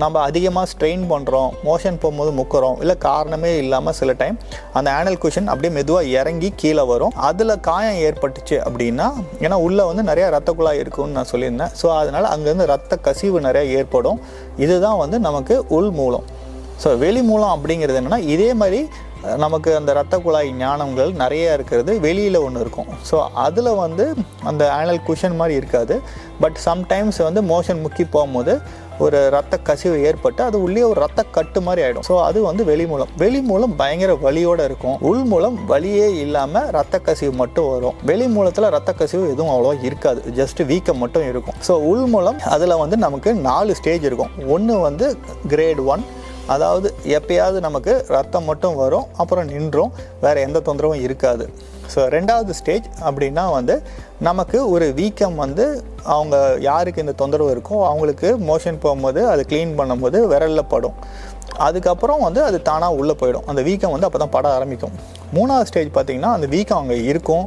நம்ம அதிகமாக ஸ்ட்ரெயின் பண்ணுறோம், மோஷன் போகும்போது முக்கிறோம், இல்லை காரணமே இல்லாமல் சில டைம் அந்த ஆனல் குஷன் அப்படியே மெதுவாக இறங்கி கீழே வரும். அதில் காயம் ஏற்பட்டுச்சு அப்படின்னா, ஏன்னா உள்ளே வந்து நிறையா ரத்த குழாய் இருக்குன்னு நான் சொல்லியிருந்தேன். ஸோ அதனால் அங்கேருந்து ரத்த கசிவு நிறையா ஏற்படும். இதுதான் வந்து நமக்கு உள் மூலம். ஸோ வெளி மூலம் அப்படிங்கிறது என்னென்னா, இதே மாதிரி நமக்கு அந்த ரத்த குழாய் ஞானங்கள் நிறைய இருக்கிறது வெளியில் ஒன்று இருக்கும். ஸோ அதில் வந்து அந்த ஆனல் குஷன் மாதிரி இருக்காது. பட் சம்டைம்ஸ் வந்து மோஷன் முக்கி போகும்போது ஒரு ரத்த கசிவு ஏற்பட்டு அது உள்ளே ஒரு ரத்த கட்டு மாதிரி ஆகிடும். ஸோ அது வந்து வெளி மூலம். வெளி மூலம் பயங்கர வலியோடு இருக்கும். உள் மூலம் வலியே இல்லாமல் ரத்த கசிவு மட்டும் வரும். வெளி மூலத்தில் ரத்த கசிவு எதுவும் அவ்வளோவா இருக்காது, ஜஸ்ட் வீக்கம் மட்டும் இருக்கும். ஸோ உள் மூலம் அதில் வந்து நமக்கு 4 ஸ்டேஜ் இருக்கும். ஒன்று வந்து கிரேட் 1, அதாவது எப்பயாவது நமக்கு ரத்தம் மட்டும் வரும், அப்புறம் நின்றும், வேறு எந்த தொந்தரவும் இருக்காது. ஸோ 2வது ஸ்டேஜ் அப்படின்னா வந்து நமக்கு ஒரு வீக்கம் வந்து அவங்க யாருக்கு இந்த தொந்தரவு இருக்கோ அவங்களுக்கு மோஷன் போகும்போது அது க்ளீன் பண்ணும்போது விரலில் படும். அதுக்கப்புறம் வந்து அது தானாக உள்ளே போயிடும். அந்த வீக்கம் வந்து அப்போ தான் பட ஆரம்பிக்கும். 3வது ஸ்டேஜ் பார்த்திங்கன்னா அந்த வீக்கம் அங்கே இருக்கும்,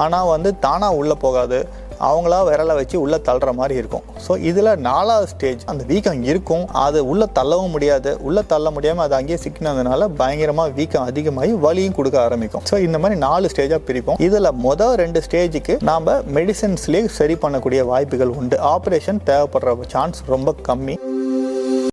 ஆனால் வந்து தானாக உள்ளே போகாது, அவங்களா விரலை வச்சு உள்ளே தள்ளுற மாதிரி இருக்கும். ஸோ இதில் 4வது ஸ்டேஜ் அந்த வீக்கம் இருக்கும், அது உள்ளே தள்ளவும் முடியாது. உள்ளே தள்ள முடியாமல் அது அங்கேயே சிக்கினதுனால பயங்கரமாக வீக்கம் அதிகமாகி வலியும் கொடுக்க ஆரம்பிக்கும். ஸோ இந்த மாதிரி 4 ஸ்டேஜாக பிரிப்போம். இதில் மொதல் 2 ஸ்டேஜுக்கு நாம் மெடிசன்ஸ்லேயே சரி பண்ணக்கூடிய வாய்ப்புகள் உண்டு. ஆப்ரேஷன் தேவைப்படுற சான்ஸ் ரொம்ப கம்மி.